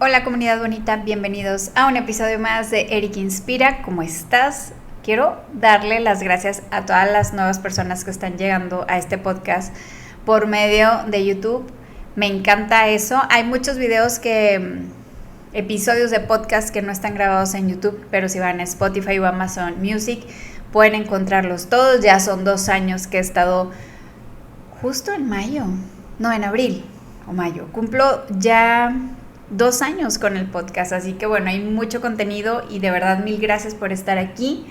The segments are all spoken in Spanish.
Hola comunidad bonita, bienvenidos a un episodio más de Eric Inspira. ¿Cómo estás? Quiero darle las gracias a todas las nuevas personas que están llegando a este podcast por medio de YouTube. Me encanta eso. Hay muchos videos episodios de podcast que no están grabados en YouTube, pero si van a Spotify o Amazon Music pueden encontrarlos todos. Ya son 2 años que he estado justo en abril o mayo. Cumplo ya 2 años con el podcast, así que bueno, hay mucho contenido y de verdad mil gracias por estar aquí.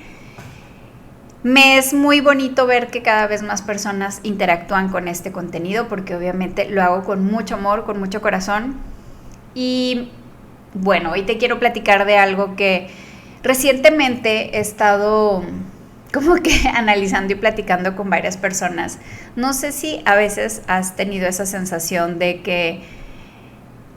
Me es muy bonito ver que cada vez más personas interactúan con este contenido porque obviamente lo hago con mucho amor, con mucho corazón. Y bueno, hoy te quiero platicar de algo que recientemente he estado como que analizando y platicando con varias personas. No sé si a veces has tenido esa sensación de que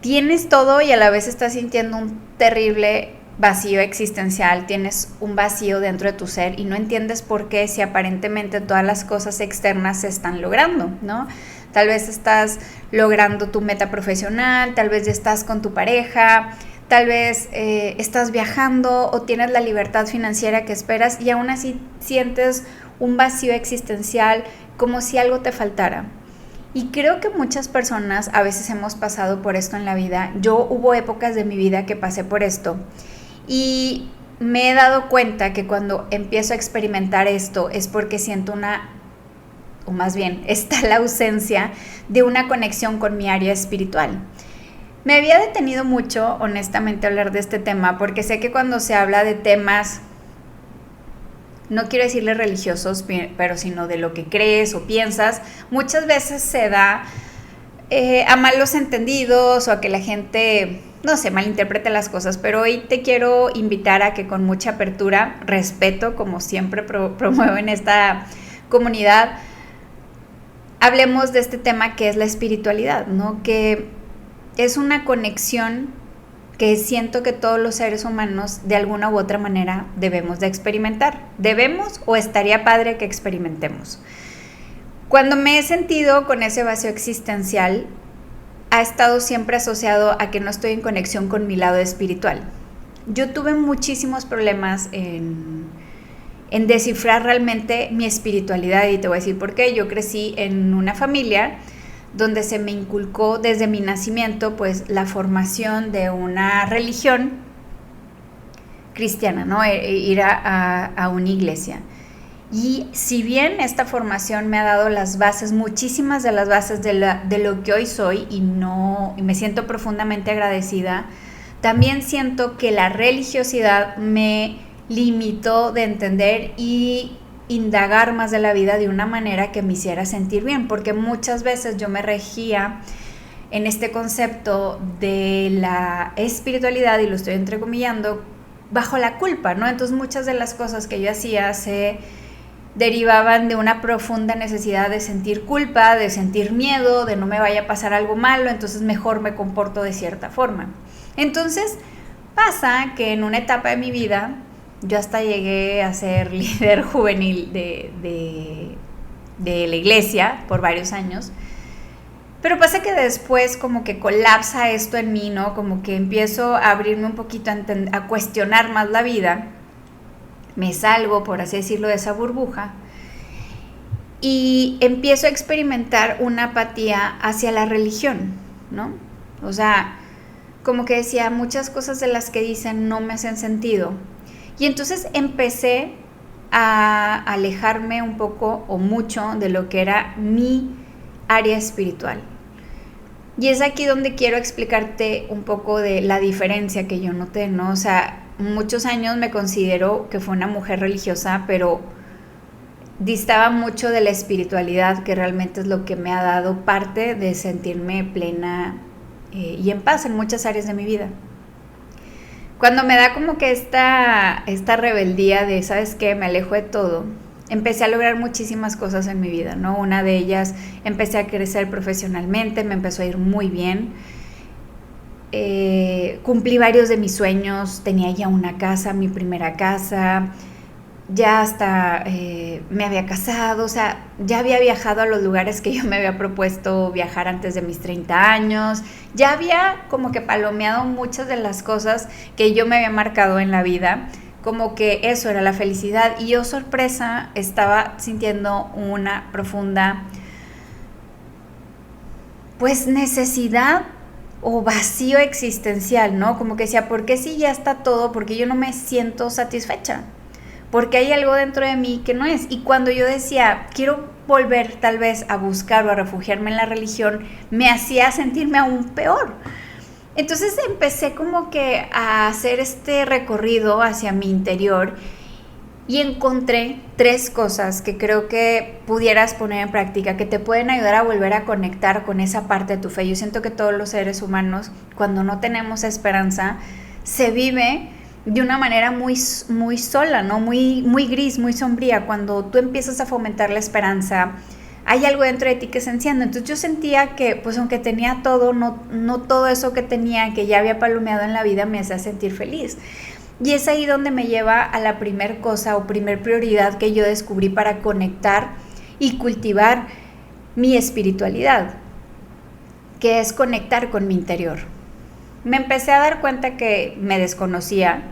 tienes todo y a la vez estás sintiendo un terrible vacío existencial, tienes un vacío dentro de tu ser y no entiendes por qué si aparentemente todas las cosas externas se están logrando, ¿no? Tal vez estás logrando tu meta profesional, tal vez ya estás con tu pareja, tal vez estás viajando o tienes la libertad financiera que esperas y aún así sientes un vacío existencial como si algo te faltara. Y creo que muchas personas a veces hemos pasado por esto en la vida. Hubo épocas de mi vida que pasé por esto y me he dado cuenta que cuando empiezo a experimentar esto es porque siento está la ausencia de una conexión con mi área espiritual. Me había detenido mucho, honestamente, a hablar de este tema porque sé que cuando se habla de temas, no quiero decirle religiosos, pero sino de lo que crees o piensas, muchas veces se da a malos entendidos o a que la gente, no sé, malinterprete las cosas, pero hoy te quiero invitar a que con mucha apertura, respeto, como siempre promuevo en esta comunidad, hablemos de este tema que es la espiritualidad, ¿no? Que es una conexión que siento que todos los seres humanos de alguna u otra manera debemos de experimentar. ¿Debemos o estaría padre que experimentemos? Cuando me he sentido con ese vacío existencial, ha estado siempre asociado a que no estoy en conexión con mi lado espiritual. Yo tuve muchísimos problemas en descifrar realmente mi espiritualidad y te voy a decir por qué. Yo crecí en una familia donde se me inculcó desde mi nacimiento pues la formación de una religión cristiana, ¿no? Ir a una iglesia. Y si bien esta formación me ha dado las bases, muchísimas de las bases de lo que hoy soy y me siento profundamente agradecida, también siento que la religiosidad me limitó de entender y indagar más de la vida de una manera que me hiciera sentir bien, porque muchas veces yo me regía en este concepto de la espiritualidad, y lo estoy entrecomillando, bajo la culpa, ¿no? Entonces muchas de las cosas que yo hacía se derivaban de una profunda necesidad de sentir culpa, de sentir miedo, de no me vaya a pasar algo malo, entonces mejor me comporto de cierta forma. Entonces pasa que en una etapa de mi vida yo hasta llegué a ser líder juvenil de la iglesia por varios años. Pero pasa que después como que colapsa esto en mí, ¿no? Como que empiezo a abrirme un poquito a cuestionar más la vida. Me salgo, por así decirlo, de esa burbuja. Y empiezo a experimentar una apatía hacia la religión, ¿no? O sea, como que decía, muchas cosas de las que dicen no me hacen sentido. Y entonces empecé a alejarme un poco o mucho de lo que era mi área espiritual. Y es aquí donde quiero explicarte un poco de la diferencia que yo noté, ¿no? O sea, muchos años me considero que fue una mujer religiosa, pero distaba mucho de la espiritualidad, que realmente es lo que me ha dado parte de sentirme plena y en paz en muchas áreas de mi vida. Cuando me da como que esta rebeldía de, ¿sabes qué? Me alejo de todo, empecé a lograr muchísimas cosas en mi vida, ¿no? Una de ellas, empecé a crecer profesionalmente, me empezó a ir muy bien. Cumplí varios de mis sueños, tenía ya una casa, mi primera casa, ya hasta me había casado, o sea, ya había viajado a los lugares que yo me había propuesto viajar antes de mis 30 años, ya había como que palomeado muchas de las cosas que yo me había marcado en la vida, como que eso era la felicidad y yo, sorpresa, estaba sintiendo una profunda pues necesidad o vacío existencial, ¿no? Como que decía, ¿por qué si ya está todo? ¿Por qué yo no me siento satisfecha? Porque hay algo dentro de mí que no es. Y cuando yo decía, quiero volver tal vez a buscar o a refugiarme en la religión, me hacía sentirme aún peor. Entonces empecé como que a hacer este recorrido hacia mi interior y encontré 3 cosas que creo que pudieras poner en práctica, que te pueden ayudar a volver a conectar con esa parte de tu fe. Yo siento que todos los seres humanos, cuando no tenemos esperanza, se vive de una manera muy, muy sola, ¿no? Muy gris, muy sombría. Cuando tú empiezas a fomentar la esperanza, hay algo dentro de ti que se enciende. Entonces yo sentía que, pues aunque tenía todo, no todo eso que tenía, que ya había palomeado en la vida, me hacía sentir feliz. Y es ahí donde me lleva a la primer cosa o primer prioridad que yo descubrí para conectar y cultivar mi espiritualidad, que es conectar con mi interior. Me empecé a dar cuenta que me desconocía,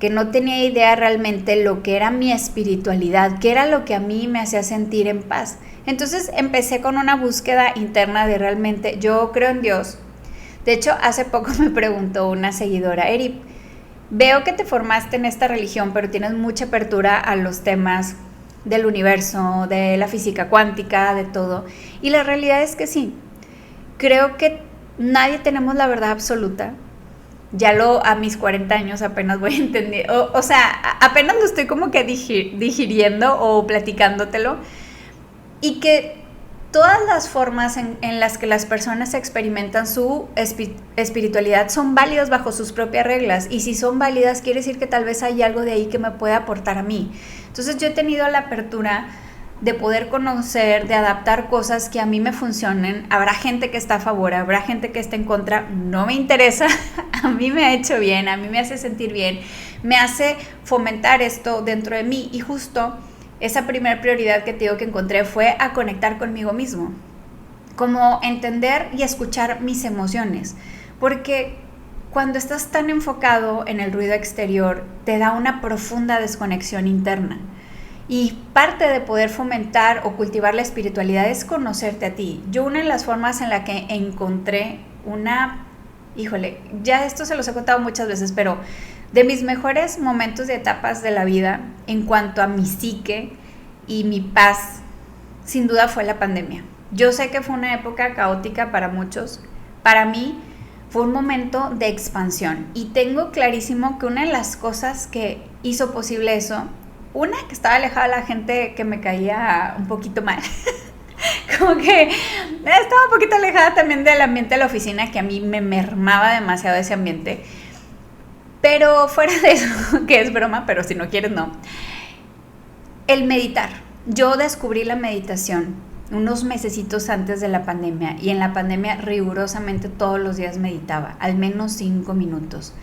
que no tenía idea realmente lo que era mi espiritualidad, que era lo que a mí me hacía sentir en paz. Entonces empecé con una búsqueda interna de realmente, yo creo en Dios. De hecho, hace poco me preguntó una seguidora, Eri, veo que te formaste en esta religión, pero tienes mucha apertura a los temas del universo, de la física cuántica, de todo. Y la realidad es que sí, creo que nadie tenemos la verdad absoluta. Ya a mis 40 años apenas voy a entender, o sea, apenas lo estoy como que digiriendo o platicándotelo. Y que todas las formas en las que las personas experimentan su espiritualidad son válidas bajo sus propias reglas, y si son válidas quiere decir que tal vez hay algo de ahí que me puede aportar a mí. Entonces yo he tenido la apertura de poder conocer, de adaptar cosas que a mí me funcionen. Habrá gente que está a favor, habrá gente que está en contra, no me interesa, a mí me ha hecho bien, a mí me hace sentir bien, me hace fomentar esto dentro de mí. Y justo esa primera prioridad que te digo que encontré fue a conectar conmigo mismo, como entender y escuchar mis emociones, porque cuando estás tan enfocado en el ruido exterior te da una profunda desconexión interna. Y parte de poder fomentar o cultivar la espiritualidad es conocerte a ti. Yo, una de las formas en la que encontré ya esto se los he contado muchas veces, pero de mis mejores momentos de etapas de la vida en cuanto a mi psique y mi paz, sin duda fue la pandemia. Yo sé que fue una época caótica para muchos. Para mí fue un momento de expansión. Y tengo clarísimo que una de las cosas que hizo posible eso, que estaba alejada de la gente que me caía un poquito mal. Como que estaba un poquito alejada también del ambiente de la oficina, que a mí me mermaba demasiado ese ambiente. Pero fuera de eso, que es broma, pero si no quieres, no. El meditar. Yo descubrí la meditación unos mesecitos antes de la pandemia, y en la pandemia rigurosamente todos los días meditaba, al menos 5 minutos.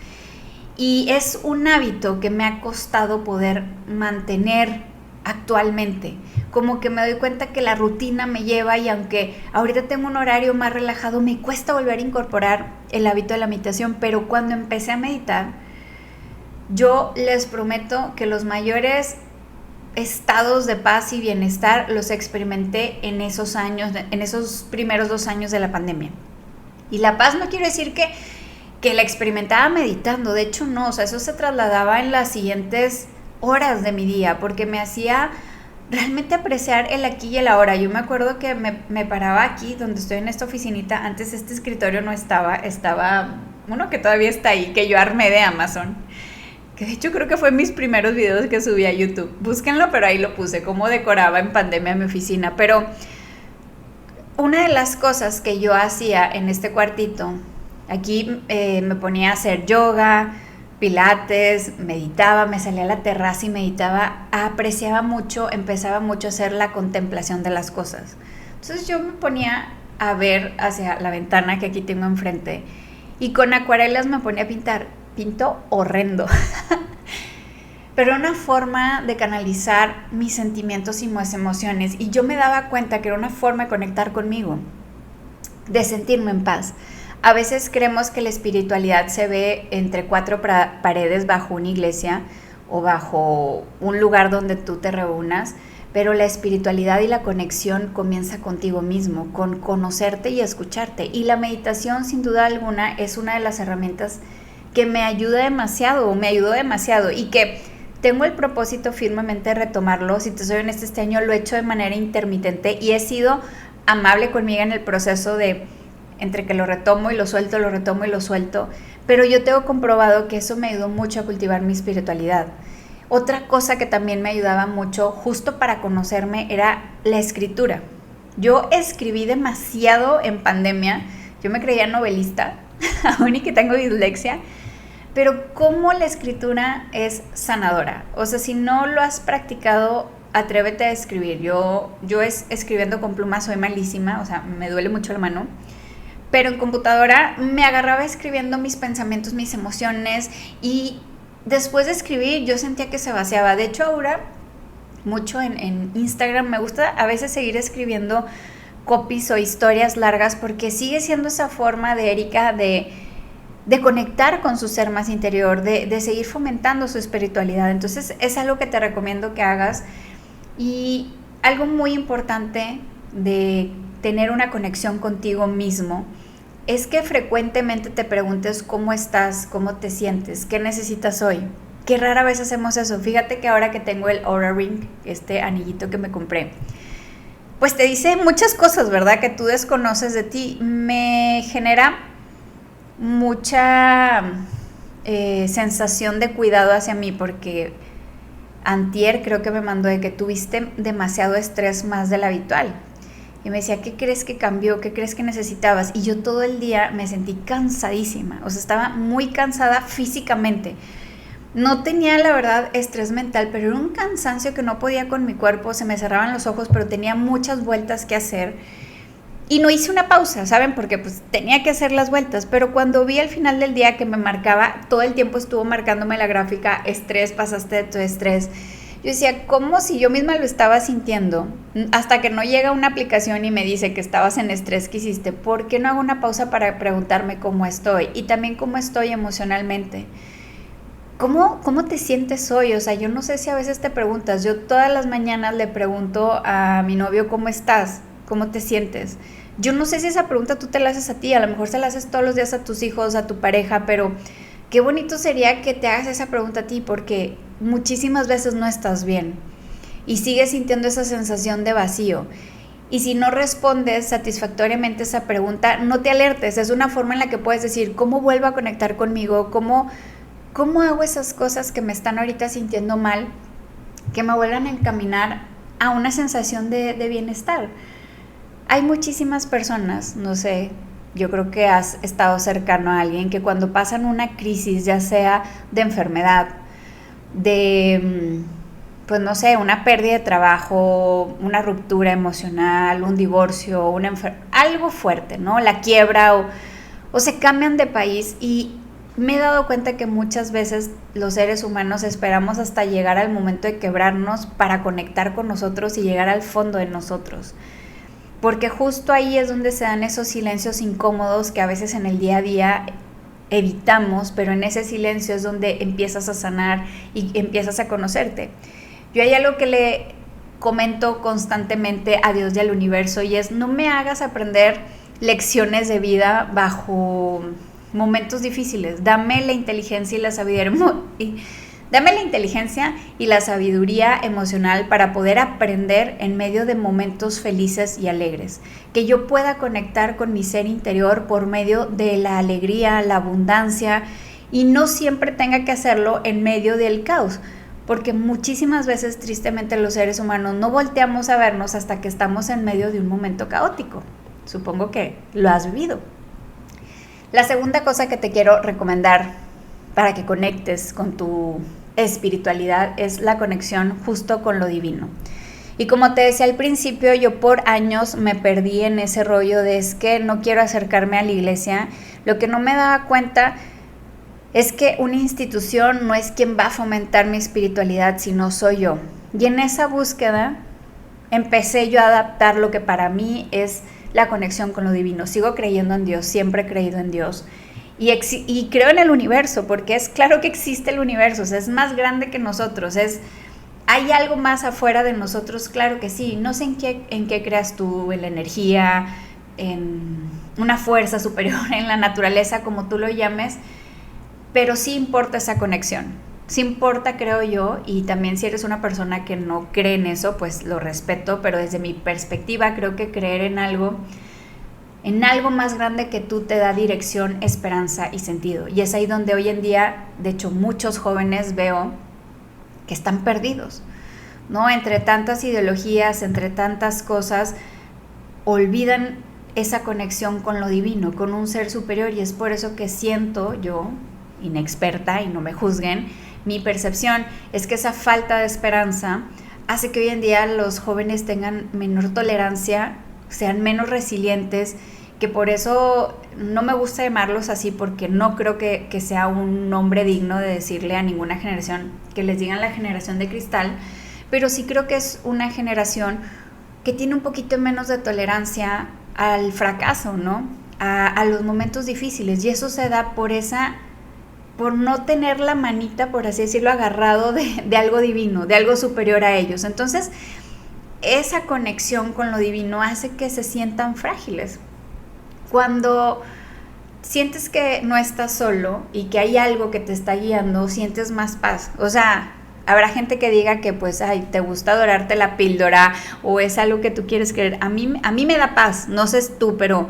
Y es un hábito que me ha costado poder mantener actualmente. Como que me doy cuenta que la rutina me lleva, y aunque ahorita tengo un horario más relajado, me cuesta volver a incorporar el hábito de la meditación. Pero cuando empecé a meditar, yo les prometo que los mayores estados de paz y bienestar los experimenté en esos años, en esos primeros 2 años de la pandemia. Y la paz no quiero decir que la experimentaba meditando, de hecho no, o sea, eso se trasladaba en las siguientes horas de mi día, porque me hacía realmente apreciar el aquí y el ahora. Yo me acuerdo que me paraba aquí, donde estoy en esta oficinita. Antes este escritorio no estaba uno que todavía está ahí, que yo armé de Amazon, que de hecho creo que fue mis primeros videos que subí a YouTube. Búsquenlo, pero ahí lo puse, cómo decoraba en pandemia mi oficina. Pero una de las cosas que yo hacía en este cuartito, aquí me ponía a hacer yoga, pilates, meditaba, me salía a la terraza y meditaba, apreciaba mucho, empezaba mucho a hacer la contemplación de las cosas. Entonces yo me ponía a ver hacia la ventana que aquí tengo enfrente, y con acuarelas me ponía a pintar. Pinto horrendo. pero era una forma de canalizar mis sentimientos y mis emociones, y yo me daba cuenta que era una forma de conectar conmigo, de sentirme en paz. A veces creemos que la espiritualidad se ve entre cuatro paredes bajo una iglesia o bajo un lugar donde tú te reúnas, pero la espiritualidad y la conexión comienza contigo mismo, con conocerte y escucharte. Y la meditación, sin duda alguna, es una de las herramientas que me ayudó demasiado, y que tengo el propósito firmemente de retomarlo. Si te soy honesta, este año lo he hecho de manera intermitente y he sido amable conmigo en el proceso de entre que lo retomo y lo suelto, lo retomo y lo suelto, pero yo tengo comprobado que eso me ayudó mucho a cultivar mi espiritualidad. Otra cosa que también me ayudaba mucho, justo para conocerme, era la escritura. Yo escribí demasiado en pandemia, yo me creía novelista, aún y que tengo dislexia, pero cómo la escritura es sanadora. O sea, si no lo has practicado, atrévete a escribir. Yo escribiendo con pluma soy malísima, o sea, me duele mucho la mano, pero en computadora me agarraba escribiendo mis pensamientos, mis emociones, y después de escribir yo sentía que se vaciaba. De hecho, ahora mucho en Instagram me gusta a veces seguir escribiendo copies o historias largas, porque sigue siendo esa forma de Erika de conectar con su ser más interior, de seguir fomentando su espiritualidad. Entonces es algo que te recomiendo que hagas. Y algo muy importante de tener una conexión contigo mismo es que frecuentemente te preguntes cómo estás, cómo te sientes, qué necesitas hoy. Qué rara vez hacemos eso. Fíjate que ahora que tengo el Oura Ring, este anillito que me compré, pues te dice muchas cosas, ¿verdad?, que tú desconoces de ti. Me genera mucha sensación de cuidado hacia mí, porque antier creo que me mandó de que tuviste demasiado estrés, más del habitual. Y me decía, ¿qué crees que cambió? ¿Qué crees que necesitabas? Y yo todo el día me sentí cansadísima, o sea, estaba muy cansada físicamente. No tenía, la verdad, estrés mental, pero era un cansancio que no podía con mi cuerpo, se me cerraban los ojos, pero tenía muchas vueltas que hacer. Y no hice una pausa, ¿saben? Porque pues tenía que hacer las vueltas, pero cuando vi al final del día que me marcaba, todo el tiempo estuvo marcándome la gráfica, estrés, pasaste de tu estrés. Yo decía, ¿cómo si yo misma lo estaba sintiendo? Hasta que no llega una aplicación y me dice que estabas en estrés que hiciste, ¿por qué no hago una pausa para preguntarme cómo estoy? Y también cómo estoy emocionalmente. ¿Cómo te sientes hoy? O sea, yo no sé si a veces te preguntas, yo todas las mañanas le pregunto a mi novio, ¿cómo estás? ¿Cómo te sientes? Yo no sé si esa pregunta tú te la haces a ti, a lo mejor se la haces todos los días a tus hijos, a tu pareja, pero qué bonito sería que te hagas esa pregunta a ti, porque muchísimas veces no estás bien y sigues sintiendo esa sensación de vacío. Y si no respondes satisfactoriamente esa pregunta, no te alertes. Es una forma en la que puedes decir, ¿cómo vuelvo a conectar conmigo? ¿Cómo hago esas cosas que me están ahorita sintiendo mal, que me vuelvan a encaminar a una sensación de bienestar? Hay muchísimas personas, no sé, yo creo que has estado cercano a alguien que cuando pasan una crisis, ya sea de enfermedad, de, pues no sé, una pérdida de trabajo, una ruptura emocional, un divorcio, algo fuerte, ¿no? La quiebra o se cambian de país, y me he dado cuenta que muchas veces los seres humanos esperamos hasta llegar al momento de quebrarnos para conectar con nosotros y llegar al fondo de nosotros. Porque justo ahí es donde se dan esos silencios incómodos que a veces en el día a día evitamos, pero en ese silencio es donde empiezas a sanar y empiezas a conocerte. Yo hay algo que le comento constantemente a Dios y al universo, y es: no me hagas aprender lecciones de vida bajo momentos difíciles, dame la inteligencia y la sabiduría emocional para poder aprender en medio de momentos felices y alegres, que yo pueda conectar con mi ser interior por medio de la alegría, la abundancia, y no siempre tenga que hacerlo en medio del caos, porque muchísimas veces, tristemente, los seres humanos no volteamos a vernos hasta que estamos en medio de un momento caótico. Supongo que lo has vivido. La segunda cosa que te quiero recomendar para que conectes con tu espiritualidad es la conexión justo con lo divino. Y como te decía al principio, yo por años me perdí en ese rollo de es que no quiero acercarme a la iglesia. Lo que no me daba cuenta es que una institución no es quien va a fomentar mi espiritualidad, sino soy yo. Y en esa búsqueda empecé yo a adaptar lo que para mí es la conexión con lo divino. Sigo creyendo en Dios, siempre he creído en Dios. Y creo en el universo, porque es claro que existe el universo, o sea, es más grande que nosotros, ¿hay algo más afuera de nosotros? Claro que sí. No sé en qué creas tú, en la energía, en una fuerza superior, en la naturaleza, como tú lo llames, pero sí importa esa conexión. Sí importa, creo yo, y también si eres una persona que no cree en eso, pues lo respeto, pero desde mi perspectiva creo que creer en algo más grande que tú te da dirección, esperanza y sentido. Y es ahí donde hoy en día, de hecho, muchos jóvenes veo que están perdidos, ¿no? Entre tantas ideologías, entre tantas cosas, olvidan esa conexión con lo divino, con un ser superior, y es por eso que siento yo, inexperta, y no me juzguen, mi percepción es que esa falta de esperanza hace que hoy en día los jóvenes tengan menor tolerancia, sean menos resilientes, que por eso no me gusta llamarlos así, porque no creo que sea un nombre digno de decirle a ninguna generación que les digan la generación de cristal, pero sí creo que es una generación que tiene un poquito menos de tolerancia al fracaso, ¿no? A los momentos difíciles, y eso se da por no tener la manita, por así decirlo, agarrado de algo divino, de algo superior a ellos. Entonces, esa conexión con lo divino hace que se sientan frágiles. Cuando sientes que no estás solo y que hay algo que te está guiando, sientes más paz. O sea, habrá gente que diga que pues, ay, te gusta dorarte la píldora o es algo que tú quieres creer. A mí me da paz, no sé tú, pero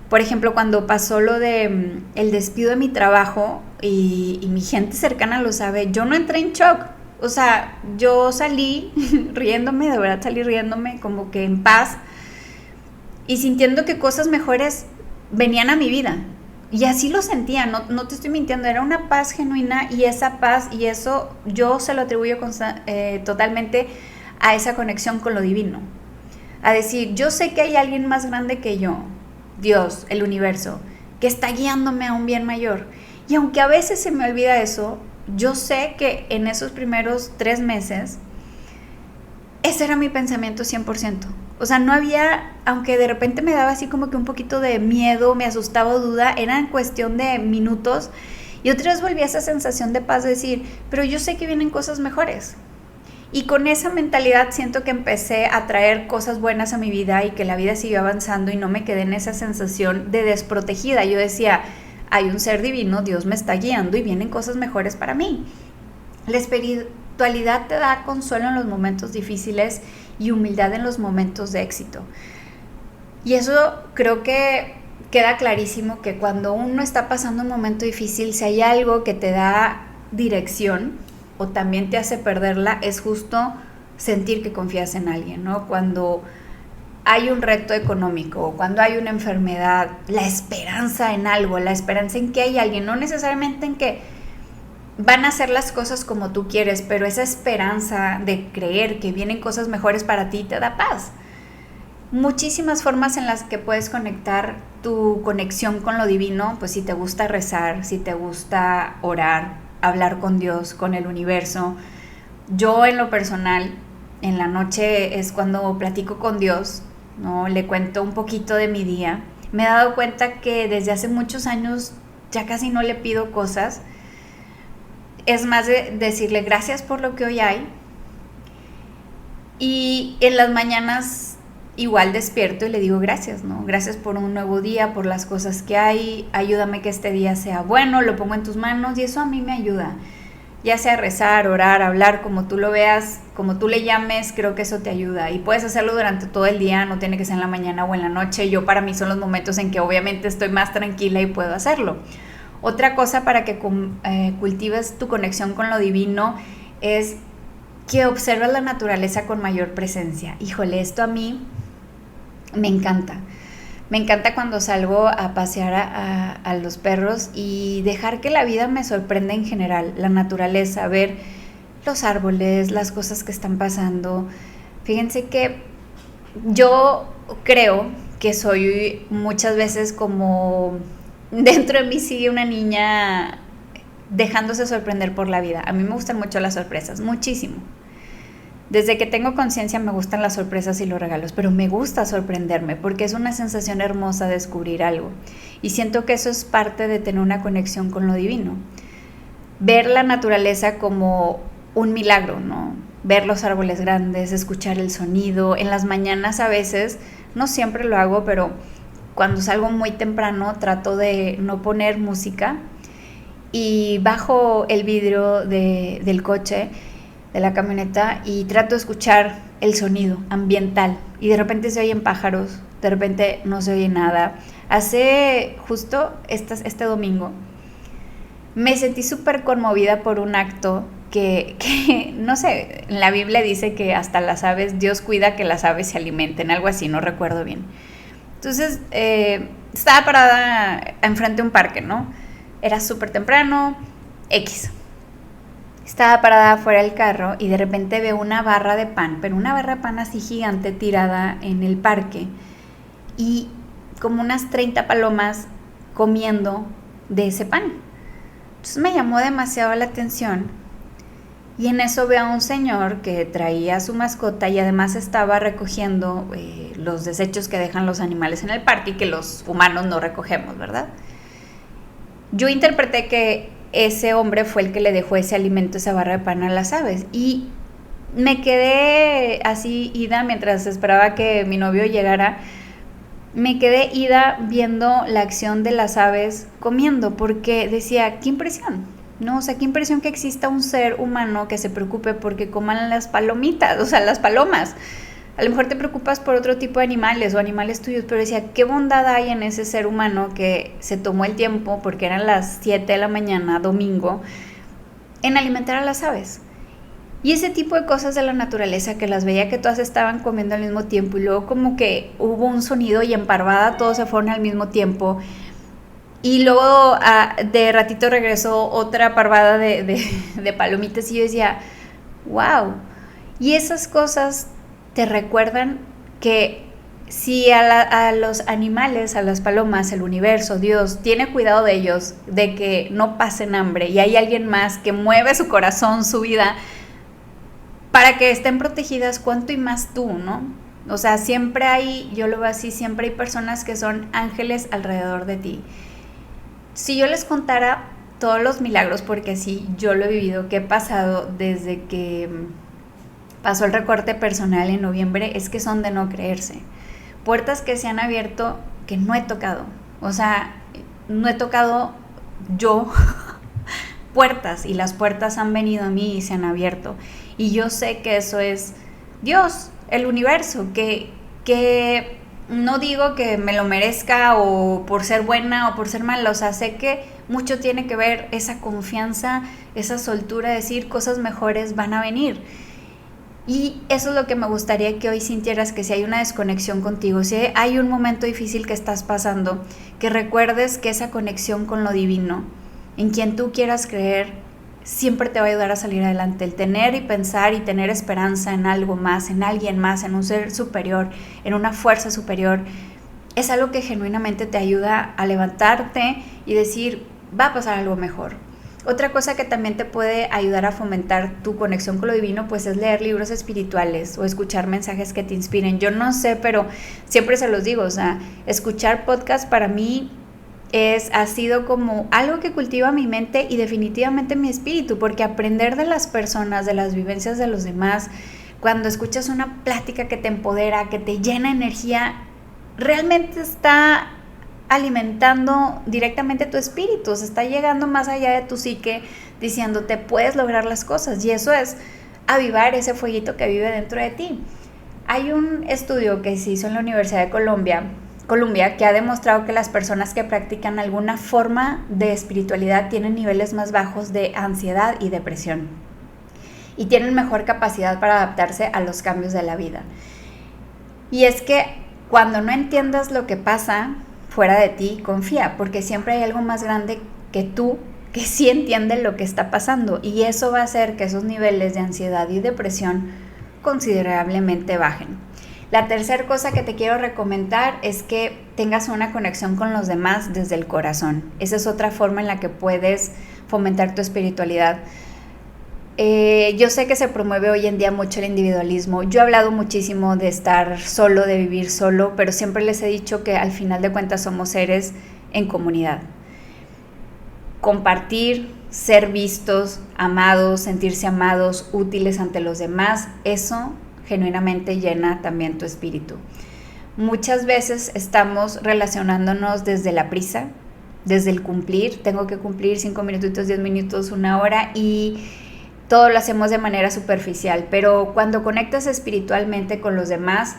por ejemplo, cuando pasó lo de el despido de mi trabajo y mi gente cercana lo sabe, yo no entré en shock. O sea, yo salí riéndome, de verdad salí riéndome, como que en paz y sintiendo que cosas mejores venían a mi vida. Y así lo sentía, no te estoy mintiendo, era una paz genuina, y esa paz y eso yo se lo atribuyo totalmente a esa conexión con lo divino. A decir, yo sé que hay alguien más grande que yo, Dios, el universo, que está guiándome a un bien mayor. Y aunque a veces se me olvida eso, yo sé que en esos primeros 3 meses, ese era mi pensamiento 100%. O sea, no había, aunque de repente me daba así como que un poquito de miedo, me asustaba o duda, era en cuestión de minutos. Y otra vez volví a esa sensación de paz, de decir, pero yo sé que vienen cosas mejores. Y con esa mentalidad siento que empecé a traer cosas buenas a mi vida y que la vida siguió avanzando y no me quedé en esa sensación de desprotegida. Yo decía, hay un ser divino, Dios me está guiando y vienen cosas mejores para mí. La espiritualidad te da consuelo en los momentos difíciles y humildad en los momentos de éxito. Y eso creo que queda clarísimo, que cuando uno está pasando un momento difícil, si hay algo que te da dirección o también te hace perderla, es justo sentir que confías en alguien, ¿no? Cuando hay un reto económico, cuando hay una enfermedad, la esperanza en algo, la esperanza en que hay alguien, no necesariamente en que van a hacer las cosas como tú quieres, pero esa esperanza de creer que vienen cosas mejores para ti te da paz. Muchísimas formas en las que puedes conectar tu conexión con lo divino, pues si te gusta rezar, si te gusta orar, hablar con Dios, con el universo. Yo en lo personal, en la noche es cuando platico con Dios, ¿no? Le cuento un poquito de mi día. Me he dado cuenta que desde hace muchos años ya casi no le pido cosas. Es más de decirle gracias por lo que hoy hay. Y en las mañanas igual despierto y le digo gracias, ¿no? Gracias por un nuevo día, por las cosas que hay. Ayúdame que este día sea bueno, lo pongo en tus manos, y eso a mí me ayuda. Ya sea rezar, orar, hablar, como tú lo veas, como tú le llames, creo que eso te ayuda. Y puedes hacerlo durante todo el día, no tiene que ser en la mañana o en la noche. Yo, para mí, son los momentos en que obviamente estoy más tranquila y puedo hacerlo. Otra cosa para que cultives tu conexión con lo divino es que observes la naturaleza con mayor presencia. Híjole, esto a mí me encanta. Me encanta cuando salgo a pasear a los perros y dejar que la vida me sorprenda en general, la naturaleza, ver los árboles, las cosas que están pasando. Fíjense que yo creo que soy muchas veces como, dentro de mí sigue una niña dejándose sorprender por la vida. A mí me gustan mucho las sorpresas, muchísimo. Desde que tengo conciencia me gustan las sorpresas y los regalos, pero me gusta sorprenderme porque es una sensación hermosa descubrir algo. Y siento que eso es parte de tener una conexión con lo divino. Ver la naturaleza como un milagro, ¿no? Ver los árboles grandes, escuchar el sonido. En las mañanas a veces, no siempre lo hago, pero cuando salgo muy temprano trato de no poner música y bajo el vidrio del coche, de la camioneta, y trato de escuchar el sonido ambiental. Y de repente se oyen pájaros, de repente no se oye nada. Hace justo este domingo me sentí súper conmovida por un acto que, no sé, en la Biblia dice que hasta las aves, Dios cuida que las aves se alimenten, algo así, no recuerdo bien. Entonces, estaba parada enfrente de un parque, ¿no? Era súper temprano, X. Estaba parada fuera del carro y de repente veo una barra de pan, pero una barra de pan así gigante tirada en el parque y como unas 30 palomas comiendo de ese pan. Entonces me llamó demasiado la atención y en eso veo a un señor que traía a su mascota y además estaba recogiendo los desechos que dejan los animales en el parque y que los humanos no recogemos, ¿verdad? Yo interpreté que ese hombre fue el que le dejó ese alimento, esa barra de pan a las aves, y me quedé así ida mientras esperaba que mi novio llegara. Me quedé ida viendo la acción de las aves comiendo, porque decía, qué impresión, ¿no? O sea, qué impresión que exista un ser humano que se preocupe porque coman las palomitas, o sea, las palomas. A lo mejor te preocupas por otro tipo de animales o animales tuyos, pero decía, qué bondad hay en ese ser humano que se tomó el tiempo, porque eran las 7 de la mañana, domingo, en alimentar a las aves. Y ese tipo de cosas de la naturaleza, que las veía que todas estaban comiendo al mismo tiempo y luego como que hubo un sonido y en parvada todos se fueron al mismo tiempo. Y luego de ratito regresó otra parvada de palomitas y yo decía, wow. Y esas cosas te recuerdan que si a los animales, a las palomas, el universo, Dios, tiene cuidado de ellos, de que no pasen hambre y hay alguien más que mueve su corazón, su vida, para que estén protegidas, cuánto y más tú, ¿no? O sea, siempre hay, yo lo veo así, siempre hay personas que son ángeles alrededor de ti. Si yo les contara todos los milagros, porque sí, yo lo he vivido, que he pasado desde que pasó el recorte personal en noviembre, es que son de no creerse. Puertas que se han abierto que no he tocado. O sea, no he tocado yo puertas y las puertas han venido a mí y se han abierto. Y yo sé que eso es Dios, el universo, que no digo que me lo merezca o por ser buena o por ser mala, o sea, sé que mucho tiene que ver esa confianza, esa soltura de decir cosas mejores van a venir. Y eso es lo que me gustaría que hoy sintieras, que si hay una desconexión contigo, si hay un momento difícil que estás pasando, que recuerdes que esa conexión con lo divino, en quien tú quieras creer, siempre te va a ayudar a salir adelante. El tener y pensar y tener esperanza en algo más, en alguien más, en un ser superior, en una fuerza superior, es algo que genuinamente te ayuda a levantarte y decir, va a pasar algo mejor. Otra cosa que también te puede ayudar a fomentar tu conexión con lo divino, pues es leer libros espirituales o escuchar mensajes que te inspiren. Yo no sé, pero siempre se los digo, o sea, escuchar podcast para mí ha sido como algo que cultiva mi mente y definitivamente mi espíritu, porque aprender de las personas, de las vivencias de los demás, cuando escuchas una plática que te empodera, que te llena de energía, realmente está alimentando directamente tu espíritu, se está llegando más allá de tu psique, diciéndote puedes lograr las cosas, y eso es avivar ese fueguito que vive dentro de ti. Hay un estudio que se hizo en la Universidad de Columbia, que ha demostrado que las personas que practican alguna forma de espiritualidad tienen niveles más bajos de ansiedad y depresión y tienen mejor capacidad para adaptarse a los cambios de la vida. Y es que cuando no entiendas lo que pasa fuera de ti, confía, porque siempre hay algo más grande que tú que sí entiende lo que está pasando, y eso va a hacer que esos niveles de ansiedad y depresión considerablemente bajen. La tercera cosa que te quiero recomendar es que tengas una conexión con los demás desde el corazón. Esa es otra forma en la que puedes fomentar tu espiritualidad. Yo sé que se promueve hoy en día mucho el individualismo. Yo he hablado muchísimo de estar solo, de vivir solo, pero siempre les he dicho que al final de cuentas somos seres en comunidad. Compartir, ser vistos, amados, sentirse amados, útiles ante los demás, eso genuinamente llena también tu espíritu. Muchas veces estamos relacionándonos desde la prisa, desde el cumplir. Tengo que cumplir 5 minutitos, 10 minutos, 1 hora, y todo lo hacemos de manera superficial. Pero cuando conectas espiritualmente con los demás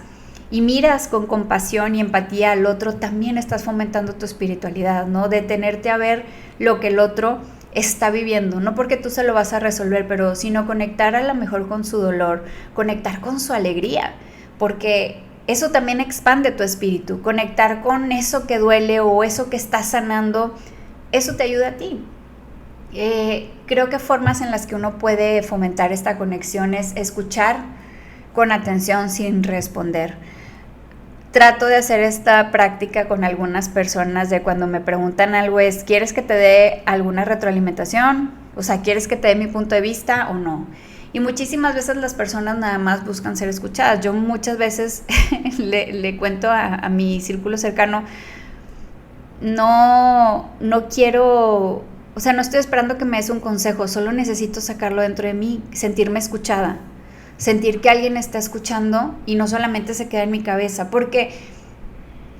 y miras con compasión y empatía al otro, también estás fomentando tu espiritualidad, ¿no? Detenerte a ver lo que el otro está viviendo, no porque tú se lo vas a resolver, pero sino conectar a lo mejor con su dolor, conectar con su alegría, porque eso también expande tu espíritu. Conectar con eso que duele o eso que está sanando, eso te ayuda a ti. Creo que formas en las que uno puede fomentar esta conexión es escuchar con atención sin responder. Trato de hacer esta práctica con algunas personas de cuando me preguntan algo es, ¿quieres que te dé alguna retroalimentación? O sea, ¿quieres que te dé mi punto de vista o no? Y muchísimas veces las personas nada más buscan ser escuchadas. Yo muchas veces le cuento a mi círculo cercano, no quiero, o sea, no estoy esperando que me des un consejo, solo necesito sacarlo dentro de mí, sentirme escuchada. Sentir que alguien está escuchando y no solamente se queda en mi cabeza, porque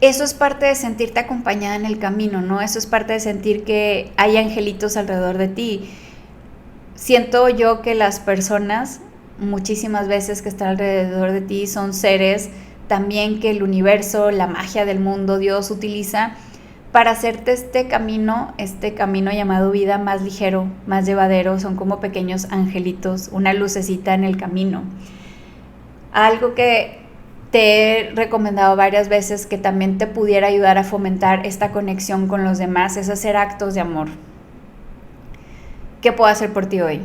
eso es parte de sentirte acompañada en el camino, ¿no? Eso es parte de sentir que hay angelitos alrededor de ti. Siento yo que las personas, muchísimas veces que están alrededor de ti, son seres también que el universo, la magia del mundo, Dios utiliza para hacerte este camino llamado vida más ligero, más llevadero. Son como pequeños angelitos, una lucecita en el camino. Algo que te he recomendado varias veces que también te pudiera ayudar a fomentar esta conexión con los demás es hacer actos de amor. ¿Qué puedo hacer por ti hoy?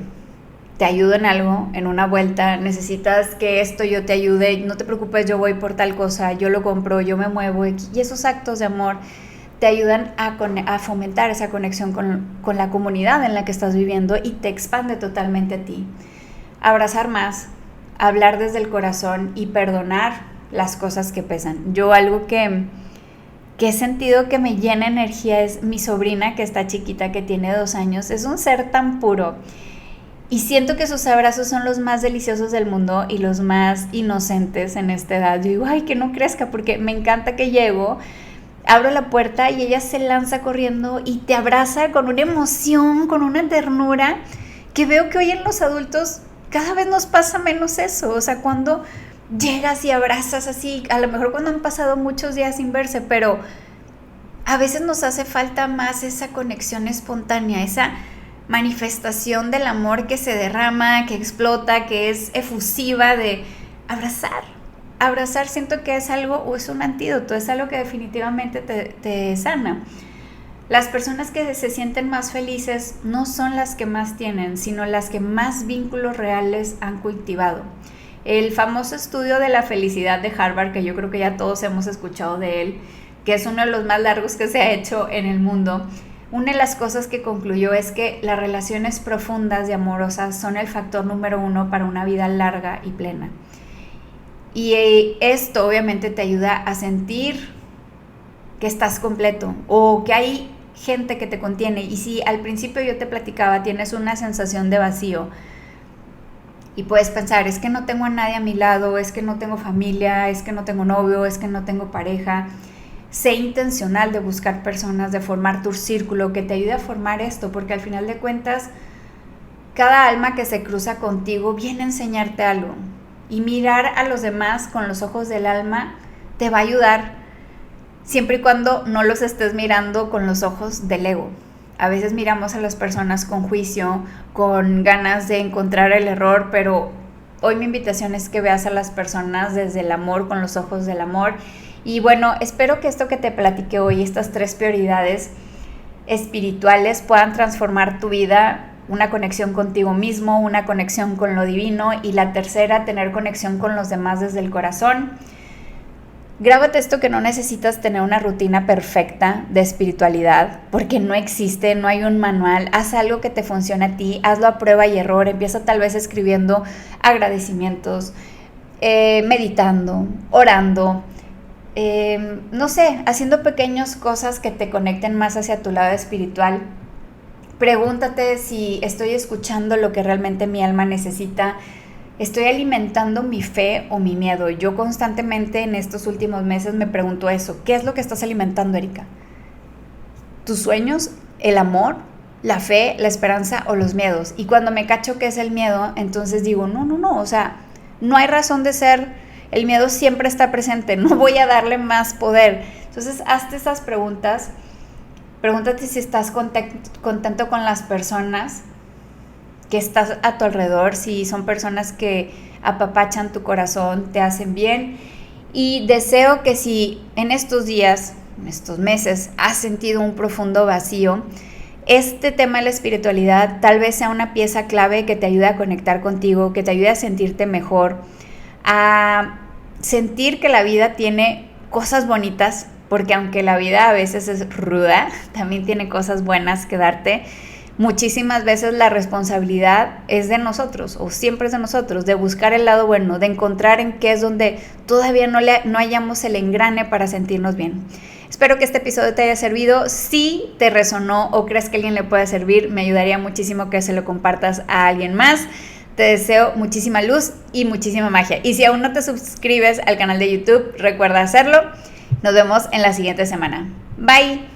¿Te ayudo en algo? ¿En una vuelta? ¿Necesitas que esto yo te ayude? No te preocupes, yo voy por tal cosa, yo lo compro, yo me muevo. Y esos actos de amor te ayudan a fomentar esa conexión con la comunidad en la que estás viviendo y te expande totalmente a ti. Abrazar más, hablar desde el corazón y perdonar las cosas que pesan. Yo algo que he sentido que me llena energía es mi sobrina, que está chiquita, que tiene 2 años. Es un ser tan puro y siento que sus abrazos son los más deliciosos del mundo y los más inocentes en esta edad. Yo digo, ay, que no crezca, porque me encanta que llego, abro la puerta y ella se lanza corriendo y te abraza con una emoción, con una ternura, que veo que hoy en los adultos cada vez nos pasa menos eso. O sea, cuando llegas y abrazas así, a lo mejor cuando han pasado muchos días sin verse, pero a veces nos hace falta más esa conexión espontánea, esa manifestación del amor que se derrama, que explota, que es efusiva, de abrazar. Abrazar siento que es algo, o es un antídoto, es algo que definitivamente te sana. Las personas que se sienten más felices no son las que más tienen, sino las que más vínculos reales han cultivado. El famoso estudio de la felicidad de Harvard, que yo creo que ya todos hemos escuchado de él, que es uno de los más largos que se ha hecho en el mundo, una de las cosas que concluyó es que las relaciones profundas y amorosas son el factor número 1 para una vida larga y plena. Y esto obviamente te ayuda a sentir que estás completo o que hay gente que te contiene. Y si al principio yo te platicaba, tienes una sensación de vacío y puedes pensar, es que no tengo a nadie a mi lado, es que no tengo familia, es que no tengo novio, es que no tengo pareja. Sé intencional de buscar personas, de formar tu círculo que te ayude a formar esto, porque al final de cuentas cada alma que se cruza contigo viene a enseñarte algo. Y mirar a los demás con los ojos del alma te va a ayudar siempre y cuando no los estés mirando con los ojos del ego. A veces miramos a las personas con juicio, con ganas de encontrar el error, pero hoy mi invitación es que veas a las personas desde el amor, con los ojos del amor. Y bueno, espero que esto que te platiqué hoy, estas 3 prioridades espirituales, puedan transformar tu vida. Una conexión contigo mismo, una conexión con lo divino, y la tercera, tener conexión con los demás desde el corazón. Grábate esto, que no necesitas tener una rutina perfecta de espiritualidad, porque no existe, no hay un manual. Haz algo que te funcione a ti, hazlo a prueba y error. Empieza tal vez escribiendo agradecimientos, meditando, orando, no sé, haciendo pequeñas cosas que te conecten más hacia tu lado espiritual. Pregúntate si estoy escuchando lo que realmente mi alma necesita. ¿Estoy alimentando mi fe o mi miedo? Yo constantemente en estos últimos meses me pregunto eso. ¿Qué es lo que estás alimentando, Erika? ¿Tus sueños, el amor, la fe, la esperanza o los miedos? Y cuando me cacho que es el miedo, entonces digo, no, o sea, no hay razón de ser. El miedo siempre está presente, no voy a darle más poder. Entonces, hazte esas preguntas. Pregúntate si estás contento con las personas que estás a tu alrededor, si son personas que apapachan tu corazón, te hacen bien. Y deseo que si en estos días, en estos meses, has sentido un profundo vacío, este tema de la espiritualidad tal vez sea una pieza clave que te ayude a conectar contigo, que te ayude a sentirte mejor, a sentir que la vida tiene cosas bonitas, porque aunque la vida a veces es ruda, también tiene cosas buenas que darte. Muchísimas veces la responsabilidad es de nosotros, o siempre es de nosotros, de buscar el lado bueno, de encontrar en qué es donde todavía no hallamos el engrane para sentirnos bien. Espero que este episodio te haya servido. Si te resonó o crees que a alguien le pueda servir, me ayudaría muchísimo que se lo compartas a alguien más. Te deseo muchísima luz y muchísima magia. Y si aún no te suscribes al canal de YouTube, recuerda hacerlo. Nos vemos en la siguiente semana. Bye.